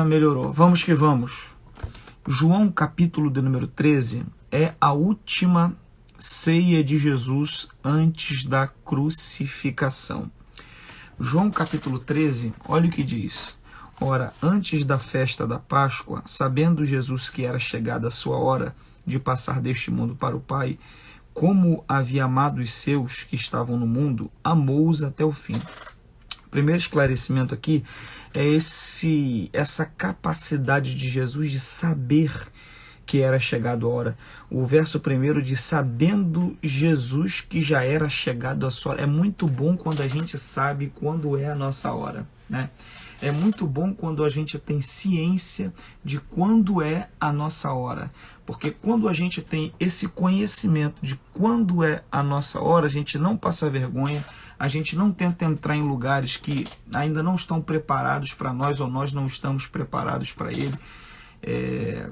melhorou. Vamos que vamos. João capítulo de número 13 é a última ceia de Jesus antes da crucificação. João capítulo 13, olha o que diz. Ora, antes da festa da Páscoa, sabendo Jesus que era chegada a sua hora de passar deste mundo para o Pai, como havia amado os seus que estavam no mundo, amou-os até o fim. O primeiro esclarecimento aqui é essa capacidade de Jesus de saber que era chegado a hora. O verso primeiro diz, sabendo Jesus que já era chegado a sua hora. É muito bom quando a gente sabe quando é a nossa hora, né? É muito bom quando a gente tem ciência de quando é a nossa hora. Porque quando a gente tem esse conhecimento de quando é a nossa hora, a gente não passa vergonha, a gente não tenta entrar em lugares que ainda não estão preparados para nós ou nós não estamos preparados para ele.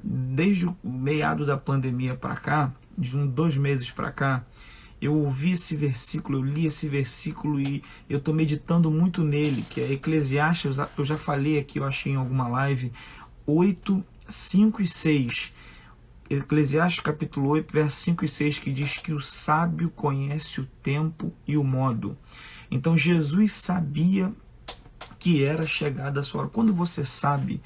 Desde o meado da pandemia para cá, de 2 meses para cá, eu ouvi esse versículo, eu li esse versículo e eu estou meditando muito nele, que é Eclesiastes, eu já falei aqui, eu achei em alguma live, 8, 5 e 6. Eclesiastes capítulo 8, versos 5 e 6, que diz que o sábio conhece o tempo e o modo. Então Jesus sabia que era chegada a sua hora. Quando você sabe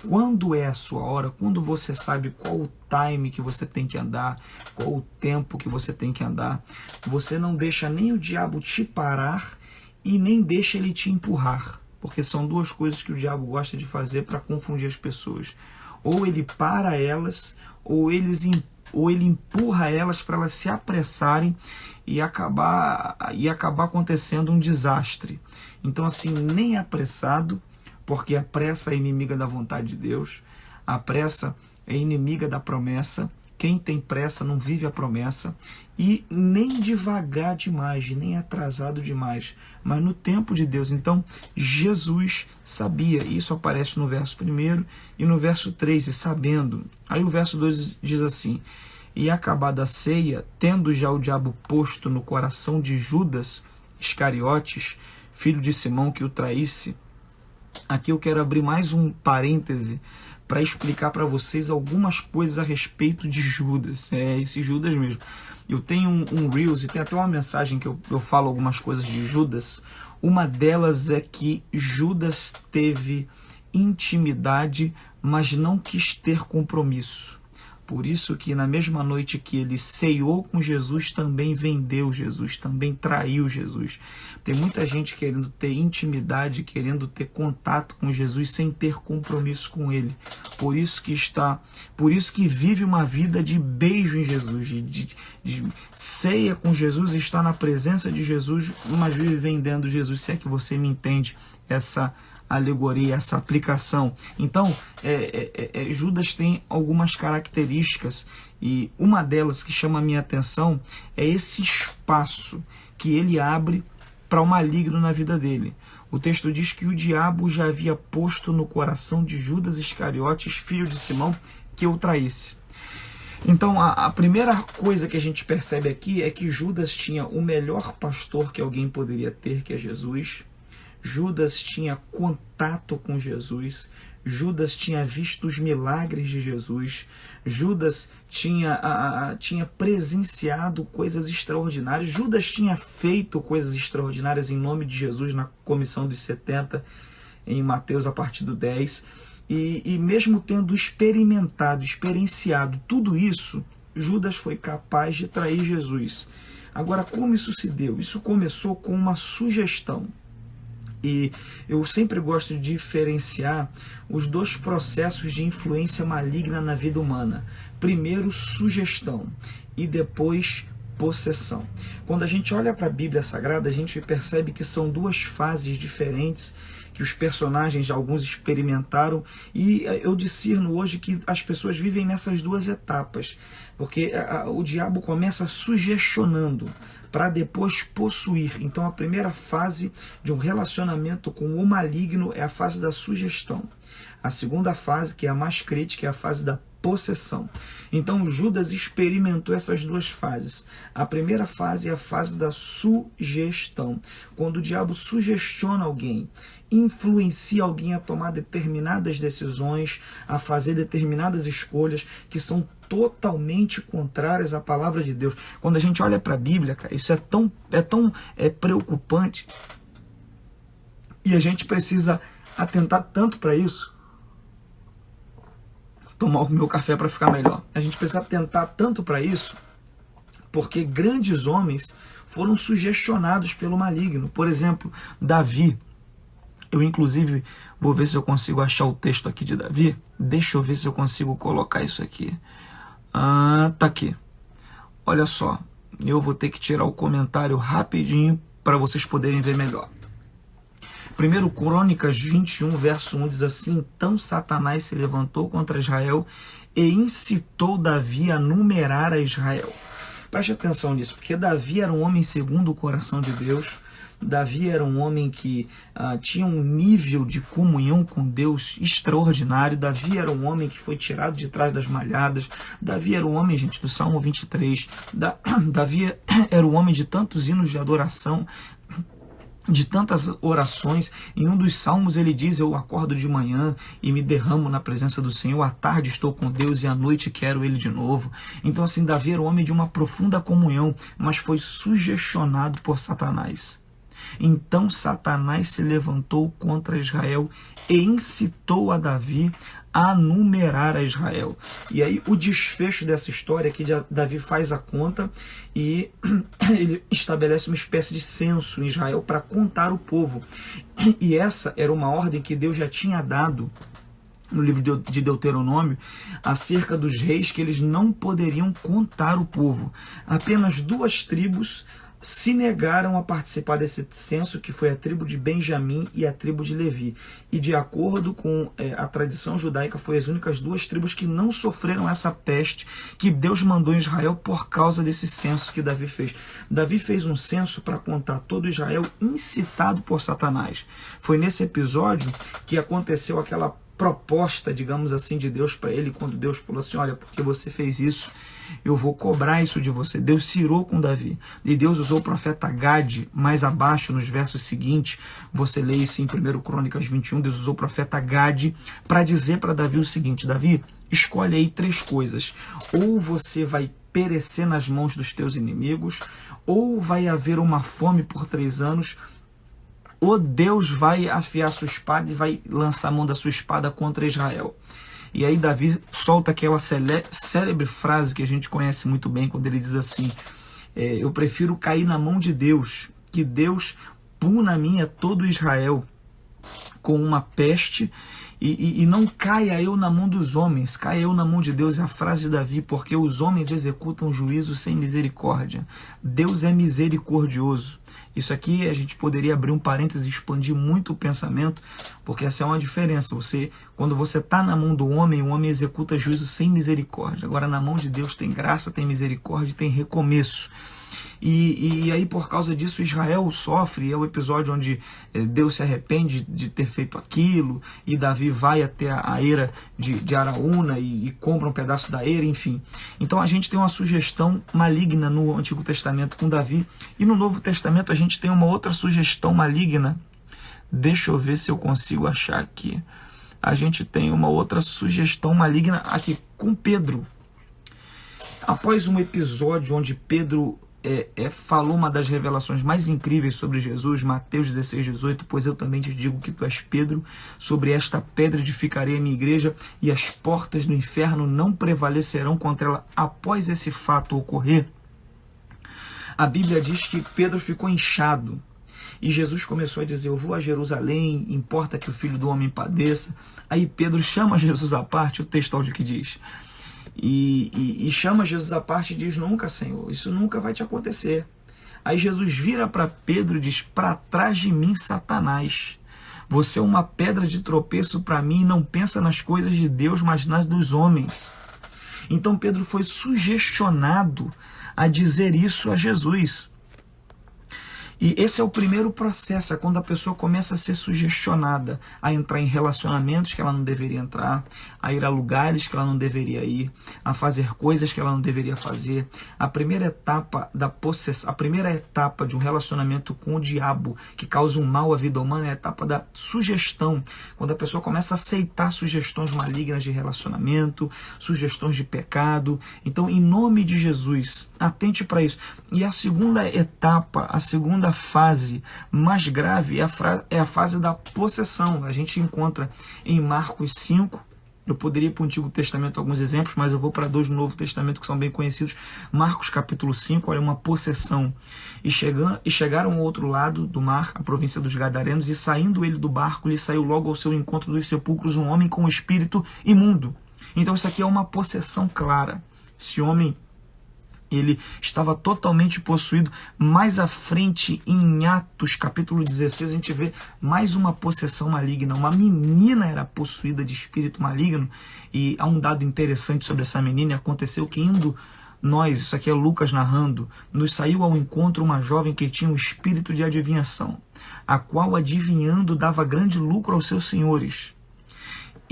quando é a sua hora, quando você sabe qual o time que você tem que andar, qual o tempo que você tem que andar, você não deixa nem o diabo te parar e nem deixa ele te empurrar, porque são 2 coisas que o diabo gosta de fazer para confundir as pessoas. Ou ele para elas, ou ele empurra elas para elas se apressarem e acabar acontecendo um desastre. Então assim, nem apressado, porque a pressa é inimiga da vontade de Deus, a pressa é inimiga da promessa, quem tem pressa não vive a promessa, e nem devagar demais, nem atrasado demais, mas no tempo de Deus. Então Jesus sabia, isso aparece no verso 1 e no verso 3, e sabendo. Aí o verso 2 diz assim, e acabada a ceia, tendo já o diabo posto no coração de Judas Iscariotes, filho de Simão, que o traísse. Aqui eu quero abrir mais um parêntese para explicar para vocês algumas coisas a respeito de Judas. É esse Judas mesmo. Eu tenho um Reels e tem até uma mensagem que eu falo algumas coisas de Judas. Uma delas é que Judas teve intimidade, mas não quis ter compromisso. Por isso que na mesma noite que ele ceiou com Jesus, também vendeu Jesus, também traiu Jesus. Tem muita gente querendo ter intimidade, querendo ter contato com Jesus sem ter compromisso com ele. Por isso que vive uma vida de beijo em Jesus, de ceia com Jesus, está na presença de Jesus, mas vive vendendo Jesus. Se é que você me entende essa alegoria, essa aplicação. Então, Judas tem algumas características, e uma delas que chama a minha atenção é esse espaço que ele abre para o maligno na vida dele. O texto diz que o diabo já havia posto no coração de Judas Iscariotes, filho de Simão, que o traísse. Então, a primeira coisa que a gente percebe aqui é que Judas tinha o melhor pastor que alguém poderia ter, que é Jesus. Judas tinha contato com Jesus, Judas tinha visto os milagres de Jesus, Judas tinha presenciado coisas extraordinárias, Judas tinha feito coisas extraordinárias em nome de Jesus na comissão dos 70, em Mateus a partir do 10, e mesmo tendo experienciado tudo isso, Judas foi capaz de trair Jesus. Agora, como isso se deu? Isso começou com uma sugestão. E eu sempre gosto de diferenciar os 2 processos de influência maligna na vida humana. Primeiro, sugestão, e depois, possessão. Quando a gente olha para a Bíblia Sagrada, a gente percebe que são 2 fases diferentes que os personagens, alguns experimentaram, e eu discerno hoje que as pessoas vivem nessas 2 etapas, porque o diabo começa sugestionando para depois possuir. Então a primeira fase de um relacionamento com o maligno é a fase da sugestão. A segunda fase, que é a mais crítica, é a fase da possessão. Então Judas experimentou essas duas fases. A primeira fase é a fase da sugestão, quando o diabo sugestiona alguém, influencia alguém a tomar determinadas decisões, a fazer determinadas escolhas que são totalmente contrárias à palavra de Deus. Quando a gente olha para a Bíblia, cara, isso é tão preocupante, e a gente precisa atentar tanto para isso. Tomar o meu café para ficar melhor. A gente precisa atentar tanto para isso, porque grandes homens foram sugestionados pelo maligno. Por exemplo, Davi. Eu, inclusive, vou ver se eu consigo achar o texto aqui de Davi. Deixa eu ver se eu consigo colocar isso aqui. Tá aqui. Olha só. Eu vou ter que tirar o comentário rapidinho para vocês poderem ver melhor. 1 Crônicas 21, verso 1 diz assim: então Satanás se levantou contra Israel e incitou Davi a numerar a Israel. Preste atenção nisso, porque Davi era um homem segundo o coração de Deus. Davi era um homem que tinha um nível de comunhão com Deus extraordinário. Davi era um homem que foi tirado de trás das malhadas. Davi era um homem, gente, do Salmo 23. Davi era um homem de tantos hinos de adoração, de tantas orações. Em um dos salmos ele diz: eu acordo de manhã e me derramo na presença do Senhor, à tarde estou com Deus e à noite quero Ele de novo. Então assim, Davi era um homem de uma profunda comunhão, mas foi sugestionado por Satanás. Então Satanás se levantou contra Israel e incitou a Davi a numerar a Israel. E aí o desfecho dessa história é que Davi faz a conta e ele estabelece uma espécie de censo em Israel para contar o povo. E essa era uma ordem que Deus já tinha dado no livro de Deuteronômio, acerca dos reis, que eles não poderiam contar o povo. Apenas 2 tribos se negaram a participar desse censo, que foi a tribo de Benjamim e a tribo de Levi. E de acordo com a tradição judaica, foi as únicas 2 tribos que não sofreram essa peste que Deus mandou em Israel por causa desse censo que Davi fez. Davi fez um censo para contar todo Israel, incitado por Satanás. Foi nesse episódio que aconteceu aquela proposta, digamos assim, de Deus para ele, quando Deus falou assim: olha, porque você fez isso, eu vou cobrar isso de você. Deus se irou com Davi. E Deus usou o profeta Gade, mais abaixo, nos versos seguintes, você lê isso em 1 Crônicas 21, Deus usou o profeta Gade para dizer para Davi o seguinte: Davi, escolhe aí 3 coisas. Ou você vai perecer nas mãos dos teus inimigos, ou vai haver uma fome por 3 anos, ou Deus vai afiar sua espada e vai lançar a mão da sua espada contra Israel. E aí Davi solta aquela célebre frase que a gente conhece muito bem, quando ele diz assim: eu prefiro cair na mão de Deus, que Deus puna a mim a todo Israel com uma peste, e não caia eu na mão dos homens, caia eu na mão de Deus. É a frase de Davi: porque os homens executam juízo sem misericórdia. Deus é misericordioso. Isso aqui a gente poderia abrir um parênteses e expandir muito o pensamento, porque essa é uma diferença. Quando você está na mão do homem, o homem executa juízo sem misericórdia. Agora, na mão de Deus tem graça, tem misericórdia, tem recomeço. E aí, por causa disso, Israel sofre. É o episódio onde Deus se arrepende de ter feito aquilo, e Davi vai até a eira de Araúna e compra um pedaço da eira, enfim. Então a gente tem uma sugestão maligna no Antigo Testamento com Davi, e no Novo Testamento a gente tem uma outra sugestão maligna. Deixa eu ver se eu consigo achar aqui. A gente tem uma outra sugestão maligna aqui com Pedro. Após um episódio onde Pedro falou uma das revelações mais incríveis sobre Jesus, Mateus 16, 18, pois eu também te digo que tu és Pedro, sobre esta pedra edificarei a minha igreja, e as portas do inferno não prevalecerão contra ela. Após esse fato ocorrer, a Bíblia diz que Pedro ficou inchado, e Jesus começou a dizer: eu vou a Jerusalém, importa que o Filho do Homem padeça. Aí Pedro chama Jesus à parte, o texto olha o que diz. E chama Jesus à parte e diz: nunca, Senhor, isso nunca vai te acontecer. Aí Jesus vira para Pedro e diz: para trás de mim, Satanás, você é uma pedra de tropeço para mim, e não pensa nas coisas de Deus, mas nas dos homens. Então Pedro foi sugestionado a dizer isso a Jesus. E esse é o primeiro processo, é quando a pessoa começa a ser sugestionada a entrar em relacionamentos que ela não deveria entrar, a ir a lugares que ela não deveria ir, a fazer coisas que ela não deveria fazer. A primeira etapa da possessão, a primeira etapa de um relacionamento com o diabo que causa um mal à vida humana é a etapa da sugestão, quando a pessoa começa a aceitar sugestões malignas de relacionamento, sugestões de pecado. Então, em nome de Jesus, atente para isso. E a segunda etapa, a segunda fase mais grave é a fase da possessão. A gente encontra em Marcos 5, eu poderia ir para o Antigo Testamento alguns exemplos, mas eu vou para dois do Novo Testamento que são bem conhecidos. Marcos capítulo 5, olha, uma possessão. E chegaram ao outro lado do mar, a província dos Gadarenos, e saindo ele do barco, lhe saiu logo ao seu encontro dos sepulcros um homem com um espírito imundo. Então isso aqui é uma possessão clara. Esse homem, ele estava totalmente possuído. Mais à frente, em Atos, capítulo 16, a gente vê mais uma possessão maligna. Uma menina era possuída de espírito maligno. E há um dado interessante sobre essa menina. Aconteceu que indo nós, isso aqui é Lucas narrando, nos saiu ao encontro uma jovem que tinha um espírito de adivinhação, a qual, adivinhando, dava grande lucro aos seus senhores.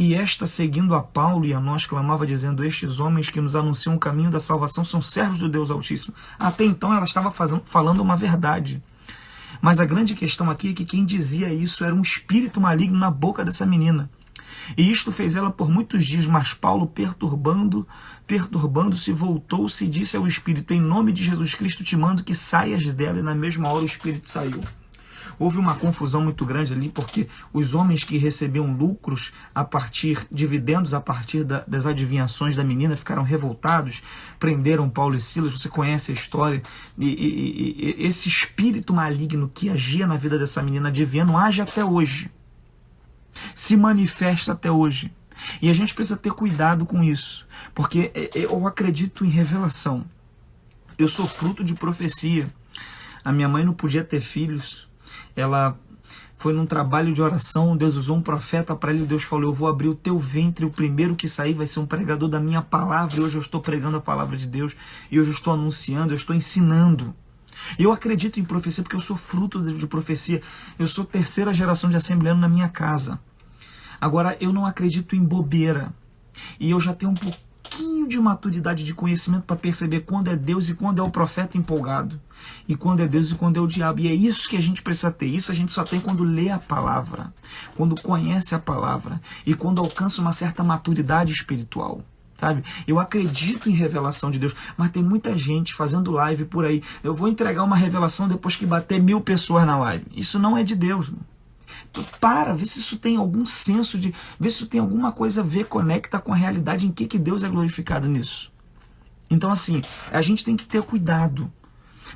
E esta, seguindo a Paulo e a nós, clamava, dizendo: estes homens que nos anunciam o caminho da salvação são servos do Deus Altíssimo. Até então ela estava falando uma verdade. Mas a grande questão aqui é que quem dizia isso era um espírito maligno na boca dessa menina. E isto fez ela por muitos dias, mas Paulo, perturbando-se, voltou-se e disse ao espírito: em nome de Jesus Cristo te mando que saias dela. E na mesma hora o espírito saiu. Houve uma confusão muito grande ali, porque os homens que recebiam lucros dividendos a partir das adivinhações da menina, ficaram revoltados, prenderam Paulo e Silas. Você conhece a história. E esse espírito maligno que agia na vida dessa menina adivinhando age até hoje, se manifesta até hoje. E a gente precisa ter cuidado com isso, porque eu acredito em revelação. Eu sou fruto de profecia. A minha mãe não podia ter filhos. Ela foi num trabalho de oração, Deus usou um profeta para ele, Deus falou: eu vou abrir o teu ventre, o primeiro que sair vai ser um pregador da minha palavra. E hoje eu estou pregando a palavra de Deus, e hoje eu estou anunciando, eu estou ensinando. Eu acredito em profecia porque eu sou fruto de profecia. Eu sou terceira geração de assembleano na minha casa. Agora, eu não acredito em bobeira, e eu já tenho um pouquinho de maturidade, de conhecimento para perceber quando é Deus e quando é o profeta empolgado, e quando é Deus e quando é o diabo. E é isso que a gente precisa ter. Isso a gente só tem quando lê a palavra, quando conhece a palavra e quando alcança uma certa maturidade espiritual, sabe? Eu acredito em revelação de Deus, mas tem muita gente fazendo live por aí: eu vou entregar uma revelação depois que bater 1000 pessoas na live. Isso não é de Deus. Para, vê se isso tem algum senso, vê se isso tem alguma coisa a ver, conecta com a realidade, em que Deus é glorificado nisso. Então, assim, a gente tem que ter cuidado,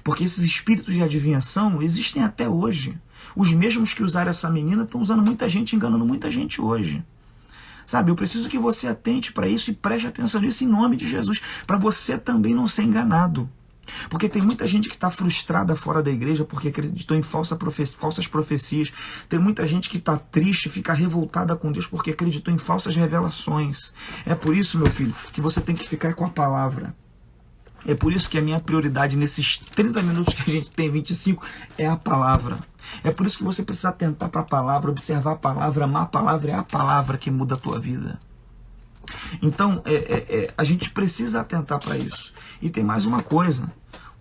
porque esses espíritos de adivinhação existem até hoje. Os mesmos que usaram essa menina estão usando muita gente, enganando muita gente hoje. Sabe, eu preciso que você atente para isso e preste atenção nisso em nome de Jesus, para você também não ser enganado. Porque tem muita gente que está frustrada fora da igreja porque acreditou em falsas profecias. Tem muita gente que está triste, fica revoltada com Deus porque acreditou em falsas revelações. É por isso, meu filho, que você tem que ficar com a palavra. É por isso que a minha prioridade nesses 30 minutos que a gente tem, 25, é a palavra. É por isso que você precisa atentar para a palavra, observar a palavra, amar a palavra. É a palavra que muda a tua vida. Então, a gente precisa atentar para isso. E tem mais uma coisa: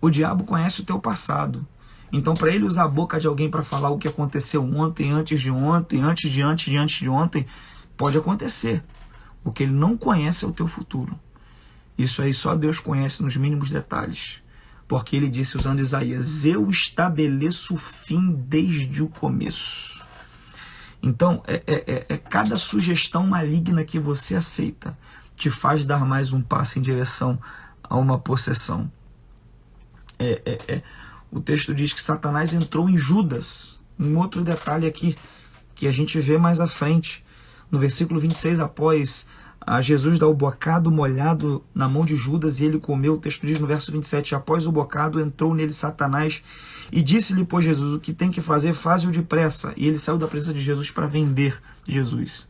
o diabo conhece o teu passado. Então, para ele usar a boca de alguém para falar o que aconteceu ontem, antes de ontem, antes de ontem, pode acontecer. O que ele não conhece é o teu futuro. Isso aí só Deus conhece nos mínimos detalhes. Porque ele disse, usando Isaías: eu estabeleço o fim desde o começo. Então, cada sugestão maligna que você aceita te faz dar mais um passo em direção a uma possessão. O texto diz que Satanás entrou em Judas. Um outro detalhe aqui, que a gente vê mais à frente. No versículo 26, após a Jesus dar o bocado molhado na mão de Judas e ele comeu, o texto diz no verso 27, após o bocado entrou nele Satanás e disse-lhe, pois Jesus, o que tem que fazer, faze-o depressa. E ele saiu da presença de Jesus para vender Jesus.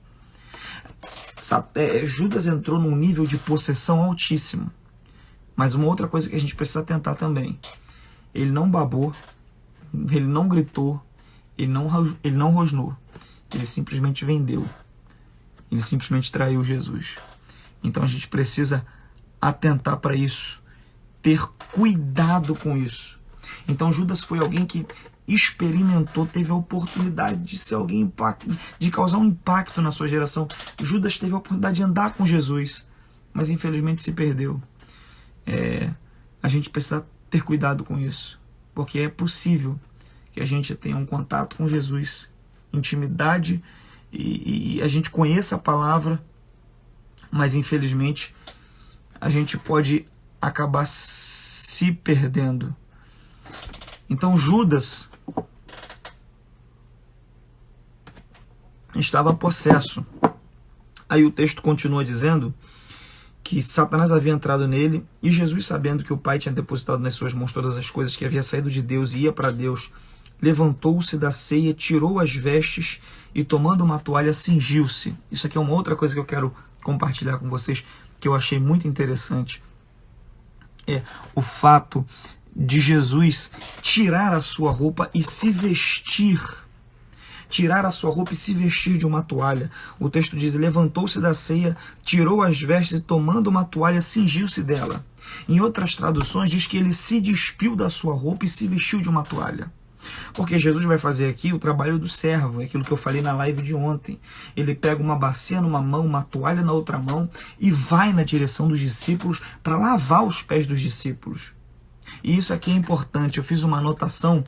Judas entrou num nível de possessão altíssimo. Mas uma outra coisa que a gente precisa atentar também: ele não babou, Ele não gritou, ele não rosnou, ele simplesmente vendeu, ele simplesmente traiu Jesus. Então a gente precisa atentar para isso, ter cuidado com isso. Então Judas foi alguém que experimentou, teve a oportunidade de ser alguém de causar um impacto na sua geração. Judas teve a oportunidade de andar com Jesus, mas infelizmente se perdeu. A gente precisa ter cuidado com isso, porque é possível que a gente tenha um contato com Jesus, intimidade, e a gente conheça a palavra, mas infelizmente a gente pode acabar se perdendo. Então Judas estava possesso. Aí o texto continua dizendo que Satanás havia entrado nele, e Jesus, sabendo que o Pai tinha depositado nas suas mãos todas as coisas, que havia saído de Deus e ia para Deus, levantou-se da ceia, tirou as vestes e, tomando uma toalha, cingiu-se. Isso aqui é uma outra coisa que eu quero compartilhar com vocês, que eu achei muito interessante. É o fato de Jesus tirar a sua roupa e se vestir. Tirar a sua roupa e se vestir de uma toalha. O texto diz: levantou-se da ceia, tirou as vestes e, tomando uma toalha, cingiu-se dela. Em outras traduções diz que ele se despiu da sua roupa e se vestiu de uma toalha. Porque Jesus vai fazer aqui o trabalho do servo, é aquilo que eu falei na live de ontem. Ele pega uma bacia numa mão, uma toalha na outra mão e vai na direção dos discípulos para lavar os pés dos discípulos. E isso aqui é importante, eu fiz uma anotação.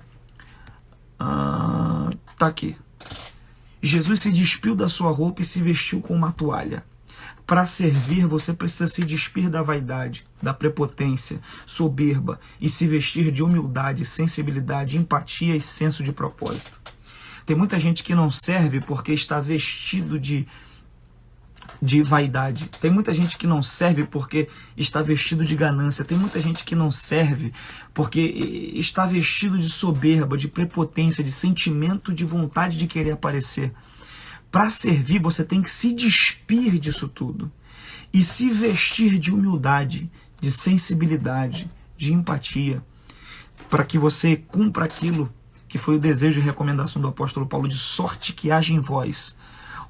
Tá aqui. Jesus se despiu da sua roupa e se vestiu com uma toalha. Para servir, você precisa se despir da vaidade, da prepotência, soberba e se vestir de humildade, sensibilidade, empatia e senso de propósito. Tem muita gente que não serve porque está vestido de vaidade. Tem muita gente que não serve porque está vestido de ganância. Tem muita gente que não serve porque está vestido de soberba, de prepotência, de sentimento de vontade de querer aparecer. Para servir, você tem que se despir disso tudo e se vestir de humildade, de sensibilidade, de empatia, para que você cumpra aquilo que foi o desejo e recomendação do apóstolo Paulo, de sorte que haja em vós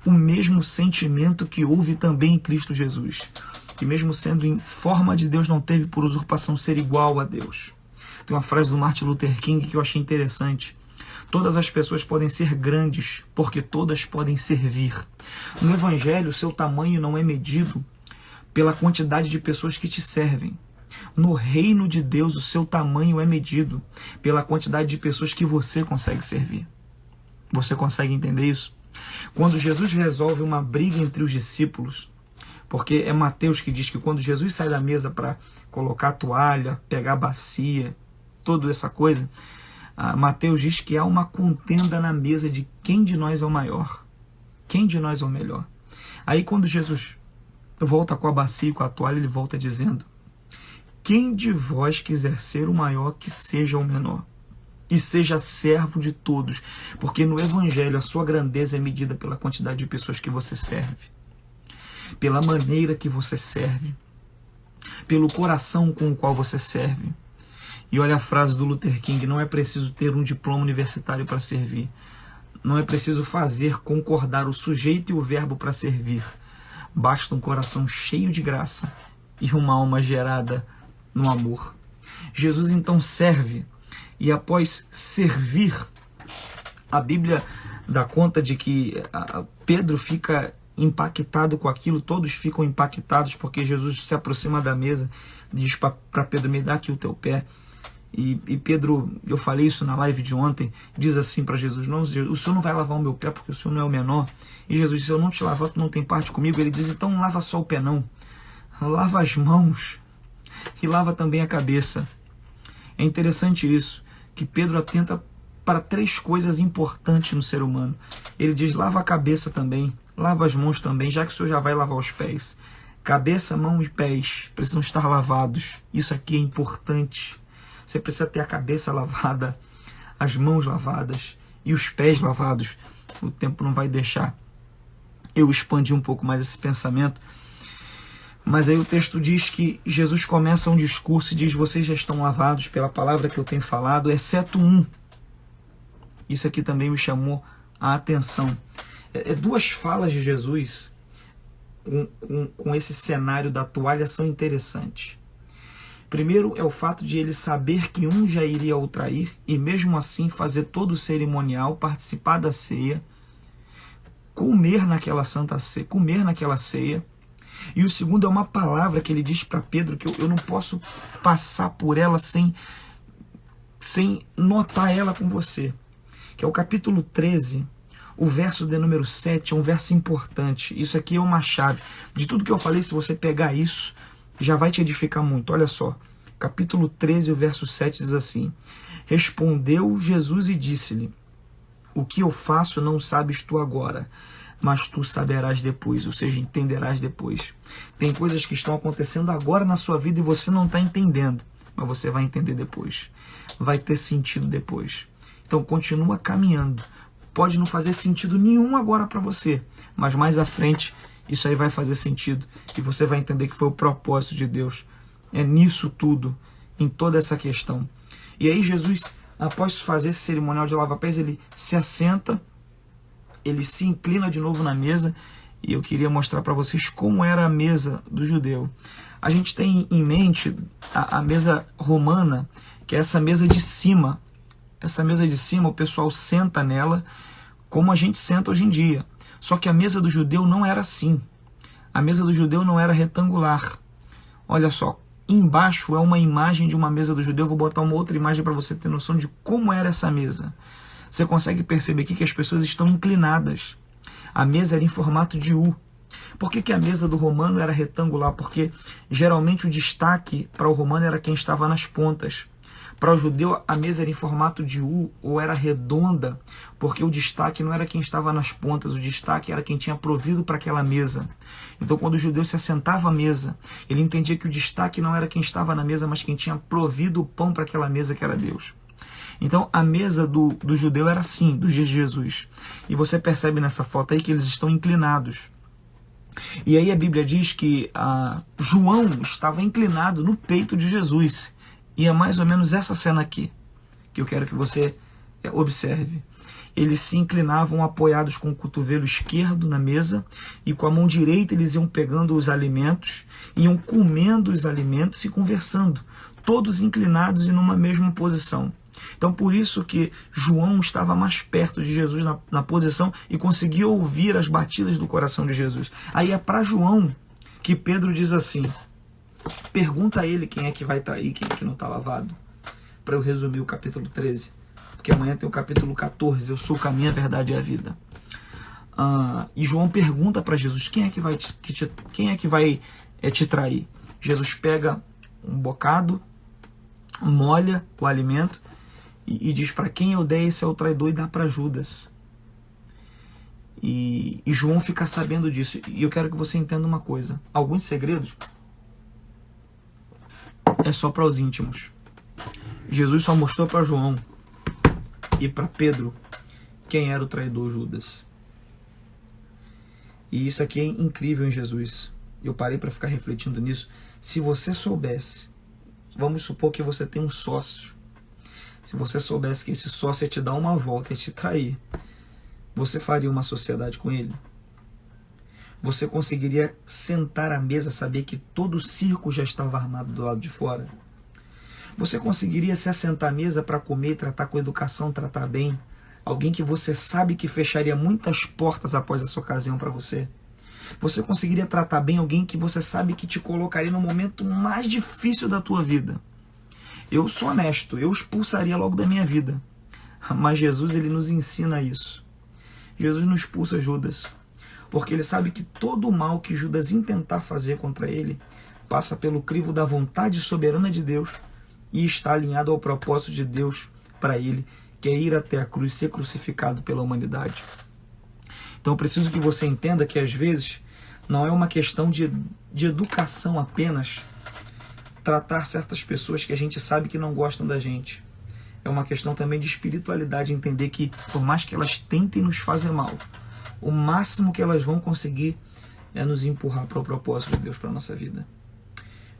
o mesmo sentimento que houve também em Cristo Jesus, que mesmo sendo em forma de Deus, não teve por usurpação ser igual a Deus. Tem uma frase do Martin Luther King que eu achei interessante: todas as pessoas podem ser grandes, porque todas podem servir. No Evangelho, o seu tamanho não é medido pela quantidade de pessoas que te servem. No reino de Deus, o seu tamanho é medido pela quantidade de pessoas que você consegue servir. Você consegue entender isso? Quando Jesus resolve uma briga entre os discípulos, porque é Mateus que diz que quando Jesus sai da mesa para colocar a toalha, pegar a bacia, toda essa coisa, Mateus diz que há uma contenda na mesa de quem de nós é o maior, quem de nós é o melhor. Aí quando Jesus volta com a bacia e com a toalha, ele volta dizendo: quem de vós quiser ser o maior, que seja o menor, e seja servo de todos, porque no Evangelho a sua grandeza é medida pela quantidade de pessoas que você serve, pela maneira que você serve, pelo coração com o qual você serve. E olha a frase do Luther King: não é preciso ter um diploma universitário para servir, não é preciso fazer concordar o sujeito e o verbo para servir, basta um coração cheio de graça e uma alma gerada no amor. Jesus então serve, e após servir, a Bíblia dá conta de que Pedro fica impactado com aquilo, todos ficam impactados, porque Jesus se aproxima da mesa, diz para Pedro: me dá aqui o teu pé. E Pedro, eu falei isso na live de ontem, diz assim para Jesus: não, o Senhor não vai lavar o meu pé porque o Senhor não é o menor. E Jesus diz: se eu não te lavar, tu não tem parte comigo. Ele diz: então não lava só o pé não, lava as mãos e lava também a cabeça. É interessante isso, que Pedro atenta para 3 coisas importantes no ser humano. Ele diz: lava a cabeça também, lava as mãos também, já que o Senhor já vai lavar os pés. Cabeça, mão e pés precisam estar lavados. Isso aqui é importante. Você precisa ter a cabeça lavada, as mãos lavadas e os pés lavados. O tempo não vai deixar eu expandir um pouco mais esse pensamento. Mas aí o texto diz que Jesus começa um discurso e diz: vocês já estão lavados pela palavra que eu tenho falado, exceto um. Isso aqui também me chamou a atenção. Duas falas de Jesus com esse cenário da toalha são interessantes. Primeiro é o fato de ele saber que um já iria o trair e mesmo assim fazer todo o cerimonial, participar da ceia, comer naquela santa ceia, comer naquela ceia. E o segundo é uma palavra que ele diz para Pedro que eu não posso passar por ela sem notar ela com você, que é o capítulo 13, o verso de número 7, é um verso importante. Isso aqui é uma chave. De tudo que eu falei, se você pegar isso, já vai te edificar muito. Olha só, capítulo 13, o verso 7 diz assim: respondeu Jesus e disse-lhe: o que eu faço não sabes tu agora, mas tu saberás depois, ou seja, entenderás depois. Tem coisas que estão acontecendo agora na sua vida e você não está entendendo, mas você vai entender depois. Vai ter sentido depois. Então continua caminhando. Pode não fazer sentido nenhum agora para você, mas mais à frente isso aí vai fazer sentido e você vai entender que foi o propósito de Deus. É nisso tudo, em toda essa questão. E aí Jesus, após fazer esse cerimonial de lava-pés, ele se assenta, ele se inclina de novo na mesa, e eu queria mostrar para vocês como era a mesa do judeu. A gente tem em mente a mesa romana, que é essa mesa de cima. Essa mesa de cima, o pessoal senta nela como a gente senta hoje em dia. Só que a mesa do judeu não era assim. A mesa do judeu não era retangular. Olha só, embaixo é uma imagem de uma mesa do judeu. Vou botar uma outra imagem para você ter noção de como era essa mesa. Você consegue perceber aqui que as pessoas estão inclinadas. A mesa era em formato de U. Por que a mesa do romano era retangular? Porque geralmente o destaque para o romano era quem estava nas pontas. Para o judeu, a mesa era em formato de U ou era redonda, porque o destaque não era quem estava nas pontas, o destaque era quem tinha provido para aquela mesa. Então, quando o judeu se assentava à mesa, ele entendia que o destaque não era quem estava na mesa, mas quem tinha provido o pão para aquela mesa, que era Deus. Então, a mesa do judeu era assim, dos dias de Jesus. E você percebe nessa foto aí que eles estão inclinados. E aí a Bíblia diz que João estava inclinado no peito de Jesus. E é mais ou menos essa cena aqui que eu quero que você observe. Eles se inclinavam apoiados com o cotovelo esquerdo na mesa e com a mão direita eles iam pegando os alimentos, iam comendo os alimentos e conversando, todos inclinados e numa mesma posição. Então por isso que João estava mais perto de Jesus na posição e conseguia ouvir as batidas do coração de Jesus. Aí é para João que Pedro diz assim: pergunta a ele quem é que vai trair, quem é que não está lavado. Para eu resumir o capítulo 13. Porque amanhã tem o capítulo 14. Eu sou o caminho, a verdade e a vida. E João pergunta para Jesus: quem é que vai te trair? Jesus pega um bocado, molha o alimento e diz: para quem eu der, esse é o traidor, e dá para Judas. E João fica sabendo disso. E eu quero que você entenda uma coisa: alguns segredos é só para os íntimos. Jesus só mostrou para João e para Pedro quem era o traidor, Judas. E isso aqui é incrível em Jesus. Eu parei para ficar refletindo nisso. Se você soubesse, vamos supor que você tem um sócio. Se você soubesse que esse sócio ia te dar uma volta e te trair, você faria uma sociedade com ele? Você conseguiria sentar à mesa, saber que todo o circo já estava armado do lado de fora? Você conseguiria se assentar à mesa para comer, tratar com educação, tratar bem alguém que você sabe que fecharia muitas portas após essa ocasião para você? Você conseguiria tratar bem alguém que você sabe que te colocaria no momento mais difícil da tua vida? Eu sou honesto, eu expulsaria logo da minha vida. Mas Jesus, ele nos ensina isso. Jesus não expulsa Judas, porque ele sabe que todo o mal que Judas intentar fazer contra ele passa pelo crivo da vontade soberana de Deus e está alinhado ao propósito de Deus para ele, que é ir até a cruz, ser crucificado pela humanidade. Então eu preciso que você entenda que às vezes não é uma questão de educação apenas tratar certas pessoas que a gente sabe que não gostam da gente. É uma questão também de espiritualidade, entender que por mais que elas tentem nos fazer mal, o máximo que elas vão conseguir é nos empurrar para o propósito de Deus para a nossa vida.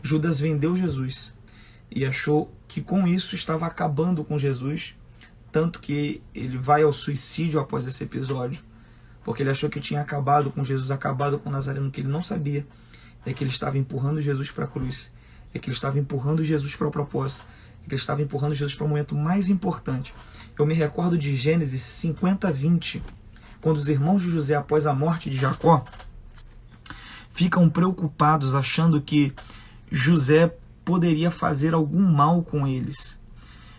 Judas vendeu Jesus e achou que com isso estava acabando com Jesus, tanto que ele vai ao suicídio após esse episódio, porque ele achou que tinha acabado com Jesus, acabado com Nazareno. Que ele não sabia é que ele estava empurrando Jesus para a cruz, é que ele estava empurrando Jesus para o propósito, é que ele estava empurrando Jesus para o momento mais importante. Eu me recordo de Gênesis 50:20, quando os irmãos de José, após a morte de Jacó, ficam preocupados, achando que José poderia fazer algum mal com eles.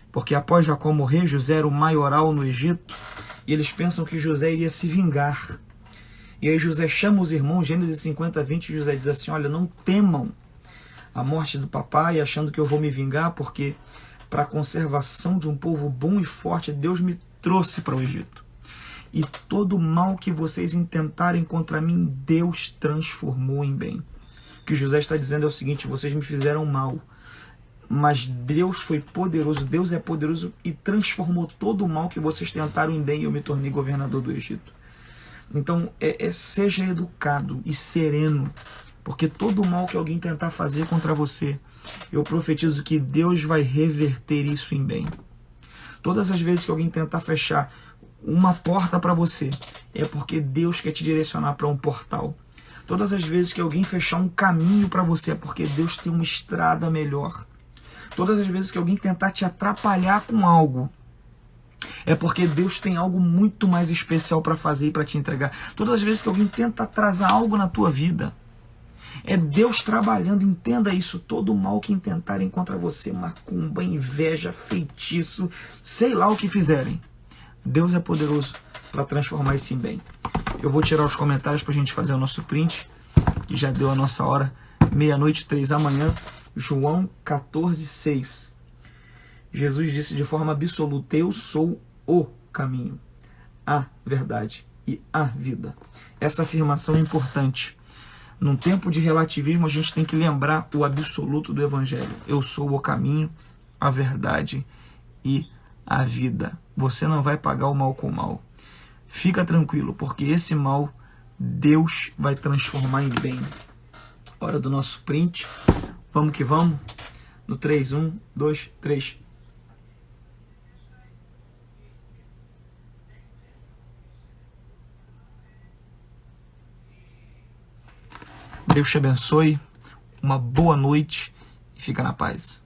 Porque após Jacó morrer, José era o maioral no Egito, e eles pensam que José iria se vingar. E aí José chama os irmãos, Gênesis 50:20, José diz assim: olha, não temam a morte do papai, achando que eu vou me vingar, porque para a conservação de um povo bom e forte, Deus me trouxe para o Egito. E todo o mal que vocês intentarem contra mim, Deus transformou em bem. O que José está dizendo é o seguinte: vocês me fizeram mal, mas Deus foi poderoso, Deus é poderoso e transformou todo o mal que vocês tentaram em bem, e eu me tornei governador do Egito. Então, seja educado e sereno, porque todo o mal que alguém tentar fazer contra você, eu profetizo que Deus vai reverter isso em bem. Todas as vezes que alguém tentar fechar uma porta para você, é porque Deus quer te direcionar para um portal. Todas as vezes que alguém fechar um caminho para você, é porque Deus tem uma estrada melhor. Todas as vezes que alguém tentar te atrapalhar com algo, é porque Deus tem algo muito mais especial para fazer e para te entregar. Todas as vezes que alguém tenta atrasar algo na tua vida, é Deus trabalhando. Entenda isso. Todo o mal que intentarem contra você, macumba, inveja, feitiço, sei lá o que fizerem, Deus é poderoso para transformar isso em bem. Eu vou tirar os comentários para a gente fazer o nosso print, que já deu a nossa hora, 00:03 amanhã. João 14:6. Jesus disse de forma absoluta: eu sou o caminho, a verdade e a vida. Essa afirmação é importante. Num tempo de relativismo, a gente tem que lembrar o absoluto do Evangelho. Eu sou o caminho, a verdade e a vida. Você não vai pagar o mal com o mal. Fica tranquilo, porque esse mal Deus vai transformar em bem. Hora do nosso print. Vamos que vamos. No 3, 1, 2, 3. Deus te abençoe. Uma boa noite e fica na paz.